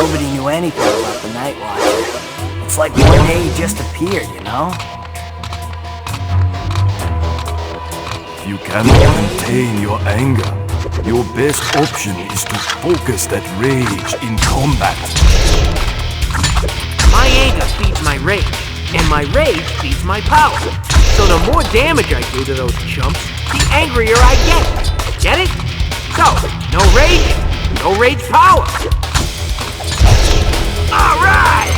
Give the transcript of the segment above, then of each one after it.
nobody knew anything about the Night Watcher. It's like one day he just appeared, you know? If you cannot contain your anger, your best option is to focus that rage in combat. My anger feeds my rage, and my rage feeds my power. So the more damage I do to those chumps, the angrier I get. Get it? So, no rage power. All right!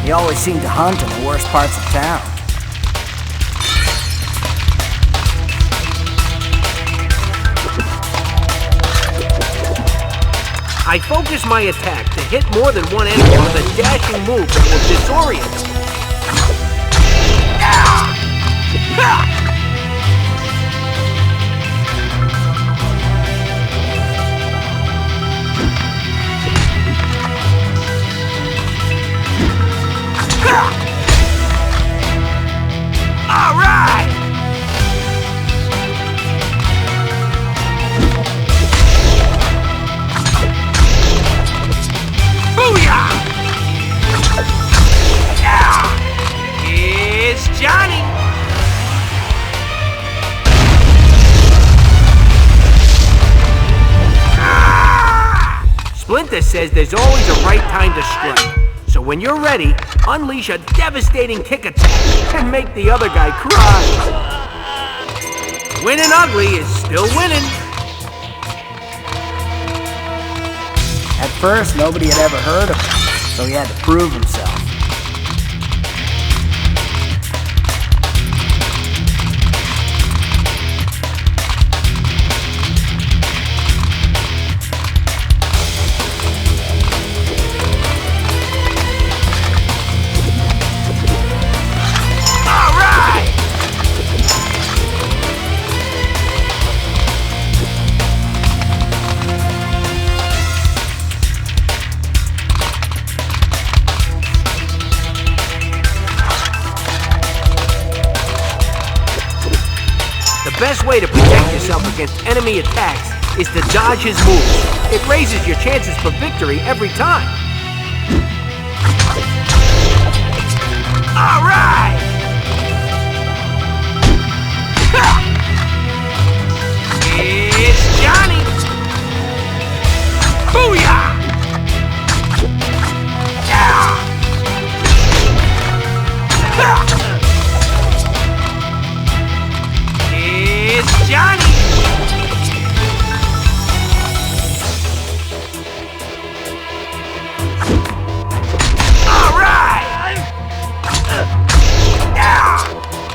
They always seem to hunt in the worst parts of town. I focus my attack to hit more than one enemy with a dashing move that will disorient them. All right! Booyah! It's Johnny! Splinter says there's always a right time to strike. So when you're ready, unleash a devastating kick attack and make the other guy cry. Winning ugly is still winning. At first, nobody had ever heard of him, so he had to prove himself. The best way to protect yourself against enemy attacks is to dodge his moves. It raises your chances for victory every time. All right! It's Johnny! Booyah! It's Johnny! All right!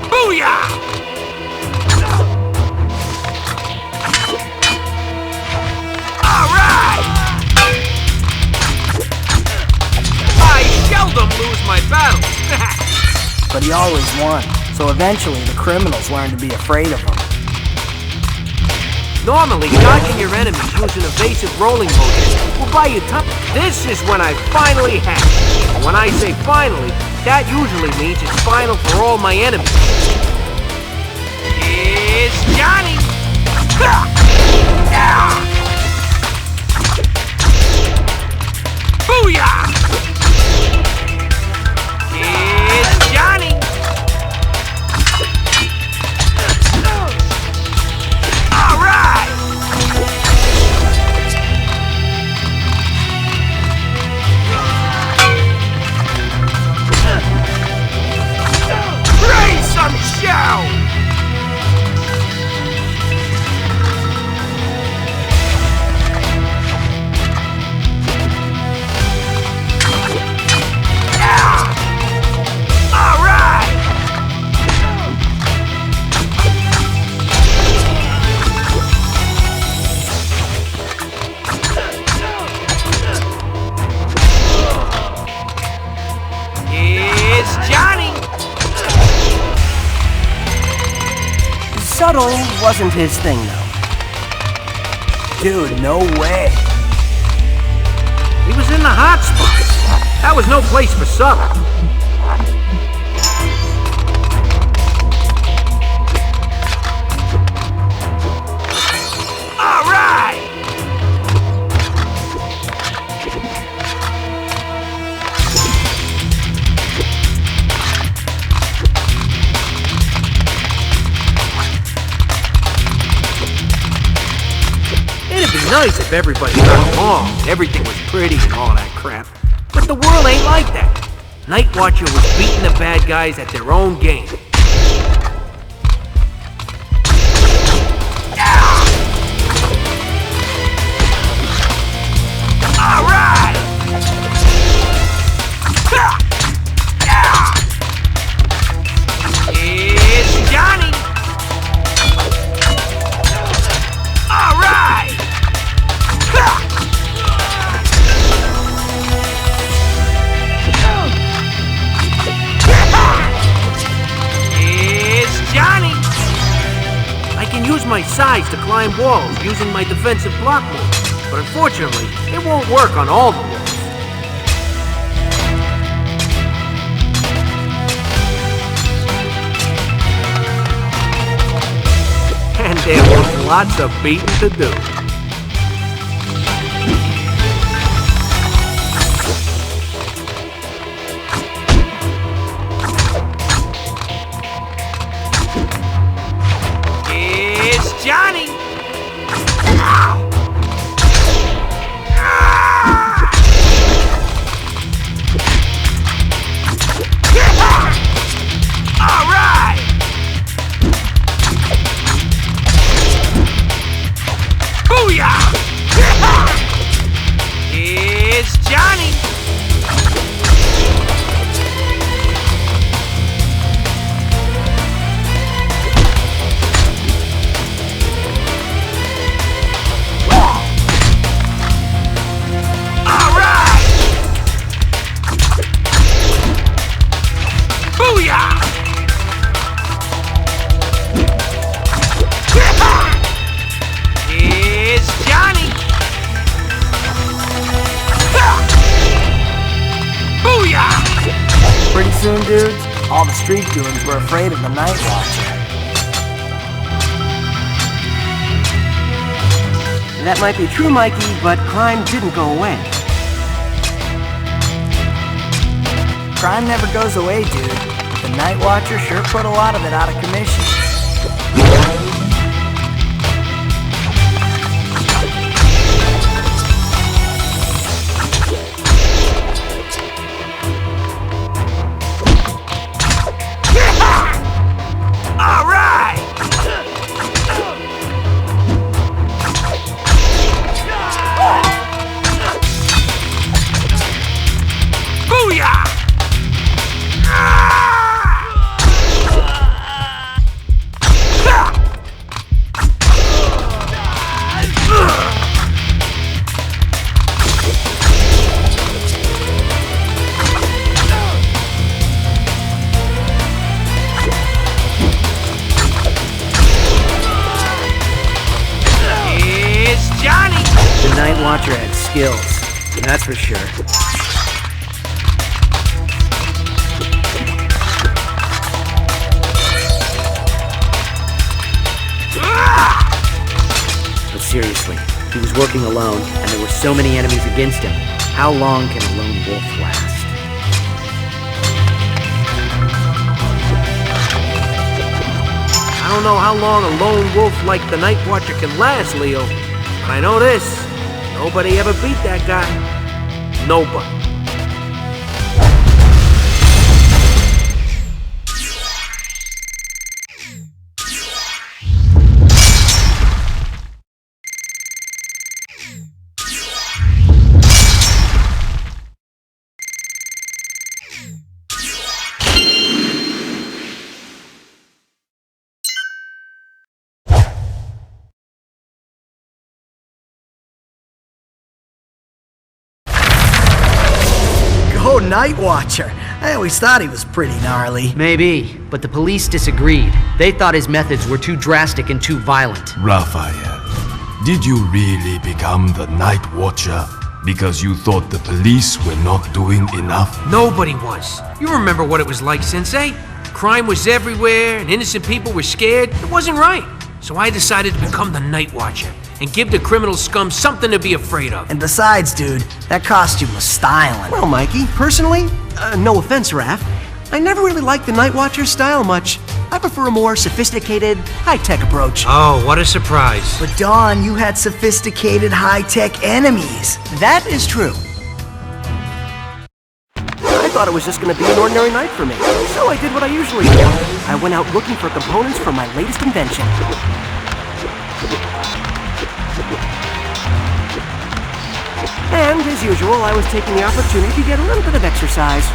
Booyah! All right! I seldom lose my battles. But he always won, so eventually the criminals learned to be afraid of him. Normally, dodging your enemies using evasive rolling motion will buy you time. This is when I finally have it. And when I say finally, that usually means it's final for all my enemies. It's Johnny! Booyah! It's Johnny! All right! Raise some shout! All right! It's Johnny! Subtle wasn't his thing, though. Dude, no way. He was in the hot spot. That was no place for subtle. nice if everybody got along, everything was pretty and all that crap. But the world ain't like that. Night Watcher was beating the bad guys at their own game. Alright! It's Johnny! Alright! It's Johnny! I can use my size to climb walls using my defensive block move, but unfortunately, it won't work on all the walls. And there was lots of beating to do. It's Johnny! Ow! Ah! All right! Booyah! It's Johnny! All right! Booyah! It's Johnny! Booyah! Pretty soon, dudes, all the street goons were afraid of the Night Watcher. That might be true, Mikey, but crime didn't go away. Crime never goes away, dude. But the Night Watcher sure put a lot of it out of commission. All right! Booyah! It's Johnny! The Night Watcher had skills, that's for sure. But seriously, he was working alone, and there were so many enemies against him. How long can a lone wolf last? I don't know how long a lone wolf like the Night Watcher can last, Leo. But I know this. Nobody ever beat that guy. Nobody. Go Night Watcher! I always thought he was pretty gnarly. Maybe, but the police disagreed. They thought his methods were too drastic and too violent. Raphael, did you really become the Night Watcher because you thought the police were not doing enough? Nobody was. You remember what it was like, Sensei? Crime was everywhere and innocent people were scared. It wasn't right. So I decided to become the Night Watcher and give the criminal scum something to be afraid of. And besides, dude, that costume was styling. Well, Mikey, personally, no offense, Raph, I never really liked the Night Watcher's style much. I prefer a more sophisticated, high-tech approach. Oh, what a surprise. But Don, you had sophisticated, high-tech enemies. That is true. I thought it was just gonna be an ordinary night for me, so I did what I usually do. I went out looking for components for my latest invention. And, as usual, I was taking the opportunity to get a little bit of exercise.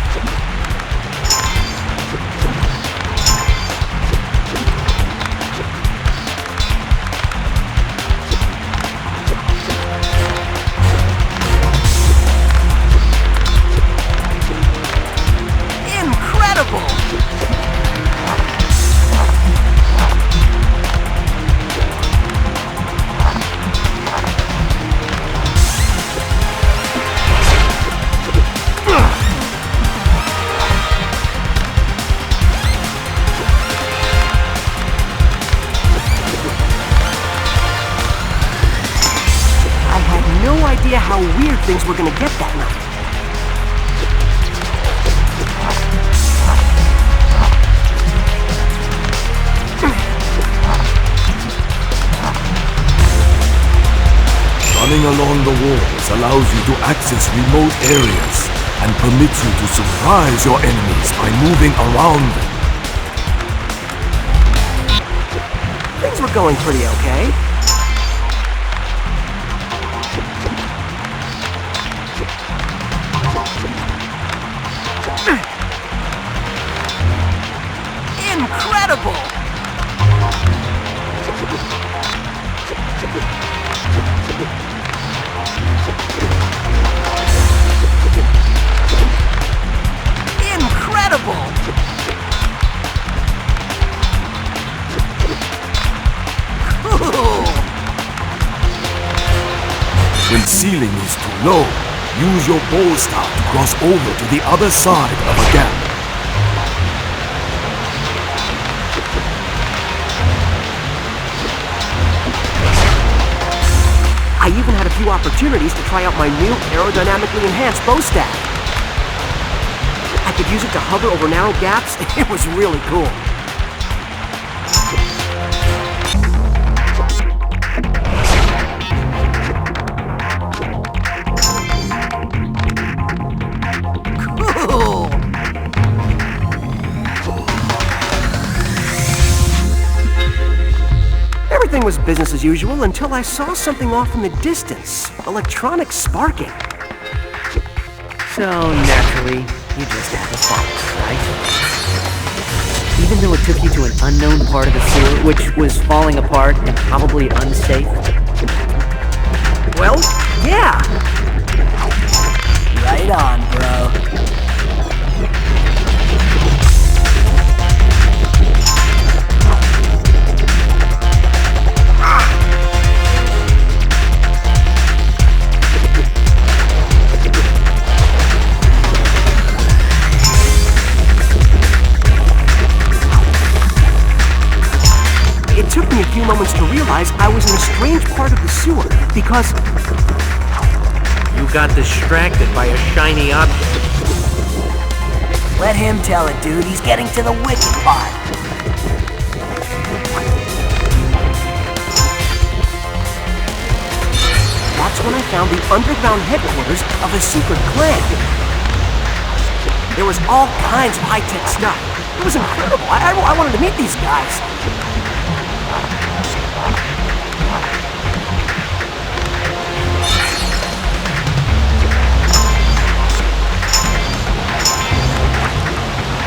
Incredible! No idea how weird things were gonna get that night. Running along the walls allows you to access remote areas and permits you to surprise your enemies by moving around them. Things were going pretty okay. Incredible! Incredible! Cool! When ceiling is too low, use your pole staff to cross over to the other side of a gap. I even had a few opportunities to try out my new aerodynamically enhanced bow staff. I could use it to hover over narrow gaps. It was really cool. Cool! Everything was business as usual until I saw something off in the distance. Electronics sparking. So, naturally, you just had to follow, right? Even though it took you to an unknown part of the sewer, which was falling apart and probably unsafe? Well, yeah. Right on, bro. It took me a few moments to realize I was in a strange part of the sewer, because You got distracted by a shiny object. Let him tell it, dude. He's getting to the wicked part. that's when I found the underground headquarters of a secret clan. There was all kinds of high-tech stuff. It was incredible. I wanted to meet these guys.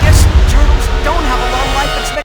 Guess turtles don't have a long life expectancy.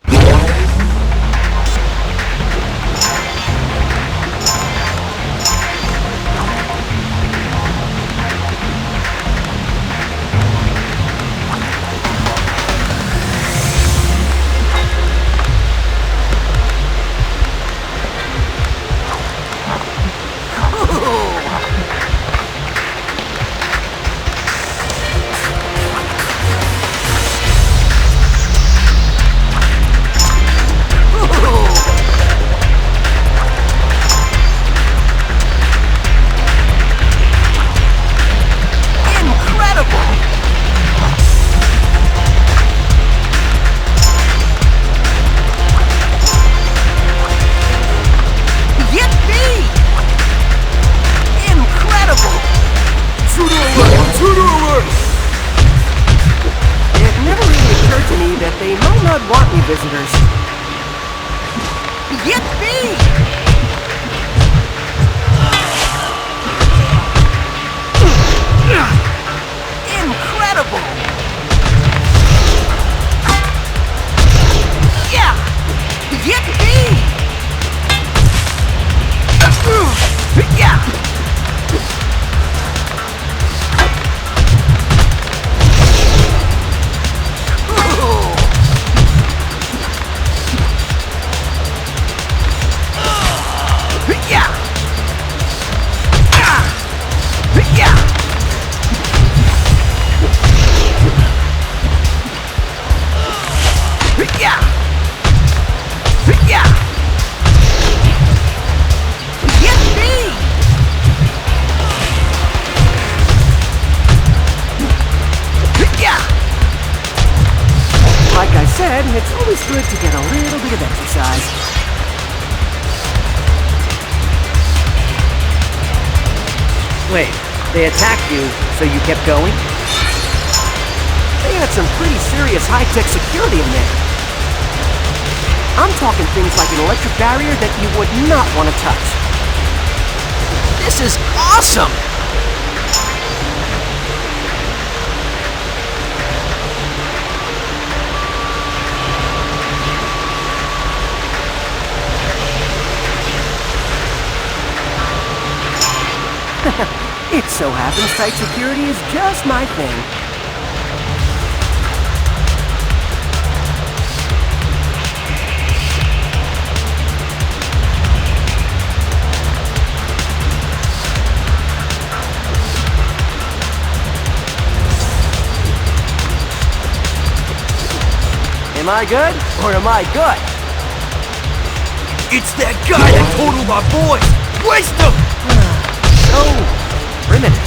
not want any visitors. Yippee! Incredible! Yeah! Yippee! Yeah! Like I said, it's always good to get a little bit of exercise. Wait, they attacked you, so you kept going? They had some pretty serious high-tech security in there. I'm talking things like an electric barrier that you would not want to touch. This is awesome! It so happens tight security is just my thing. Am I good, or am I good? It's that guy that totaled our boys! Waste him! So primitive.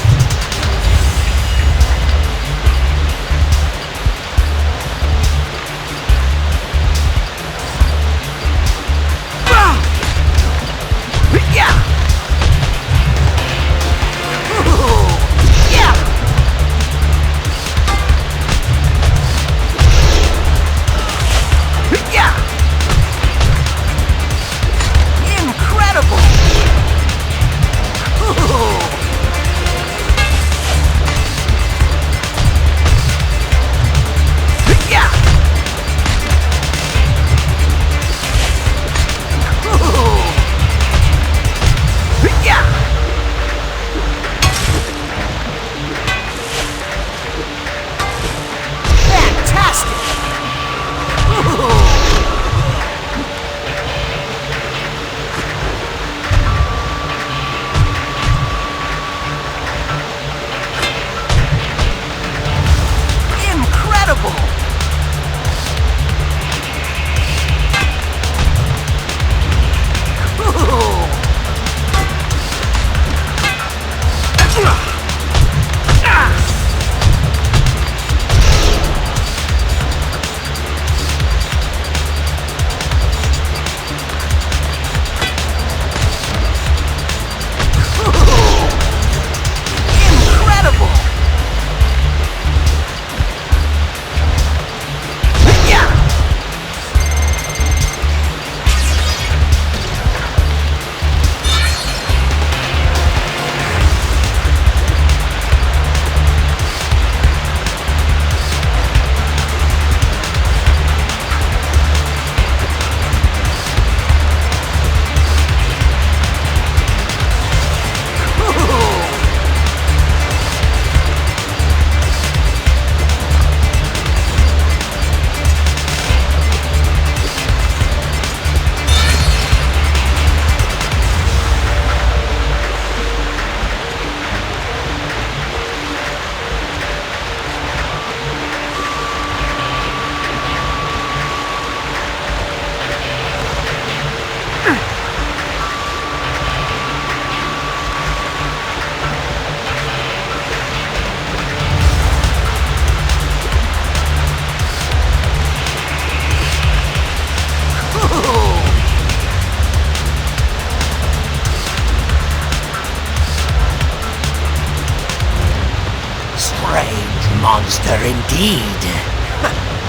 Monster indeed.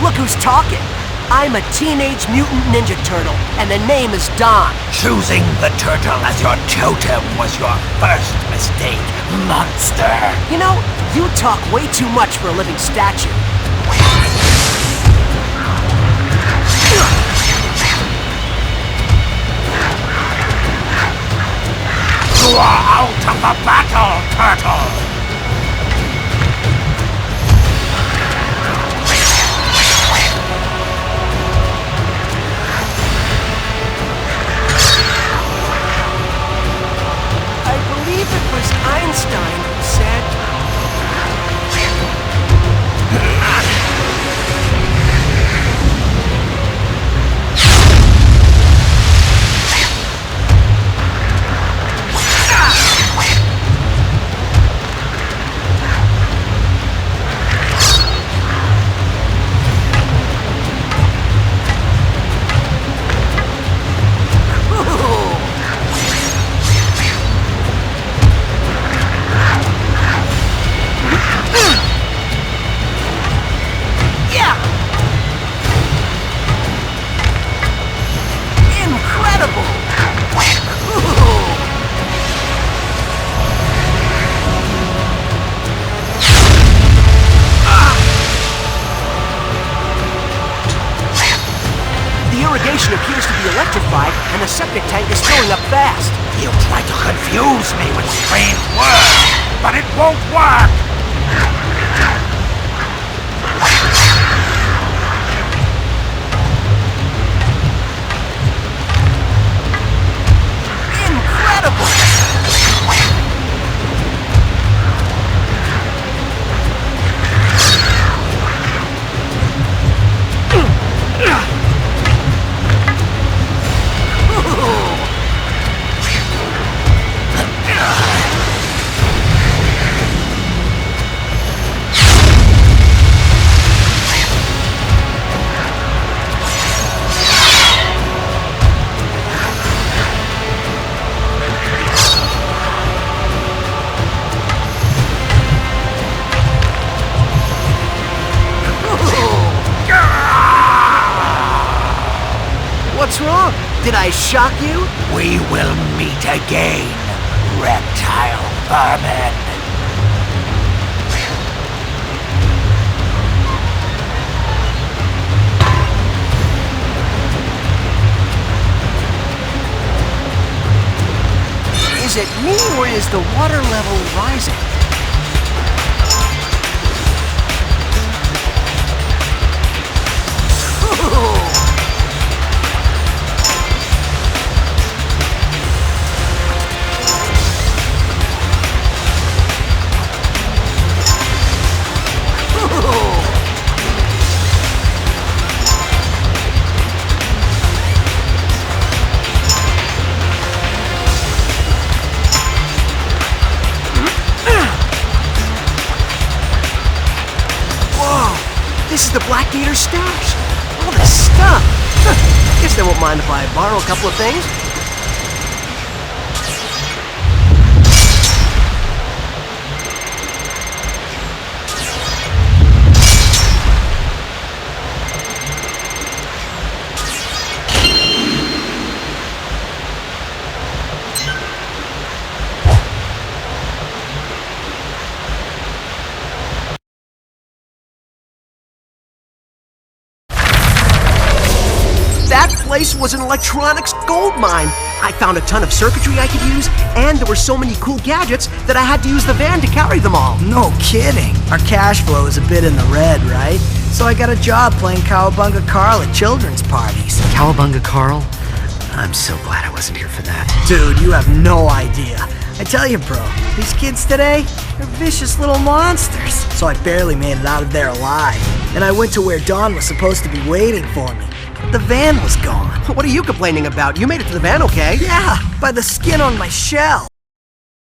Look who's talking. I'm a Teenage Mutant Ninja Turtle, and the name is Don. Choosing the turtle as your totem was your first mistake, monster. You know, you talk way too much for a living statue. You are out of the battle, turtle! I believe it was Einstein who said... appears to be electrified, and the septic tank is filling up fast. You try to confuse me with strange words, but it won't work! What's wrong? Did I shock you? We will meet again, reptile vermin. Is it me, or is the water level rising? This is the Black Gator stash. All this stuff. Guess they won't mind if I borrow a couple of things. That place was an electronics gold mine. I found a ton of circuitry I could use, and there were so many cool gadgets that I had to use the van to carry them all. No kidding. Our cash flow is a bit in the red, right? So I got a job playing Cowabunga Carl at children's parties. Cowabunga Carl? I'm so glad I wasn't here for that. Dude, you have no idea. I tell you, bro, these kids today, they're vicious little monsters. So I barely made it out of there alive. And I went to where Dawn was supposed to be waiting for me. The van was gone. What are you complaining about? You made it to the van okay? Yeah, by the skin on my shell.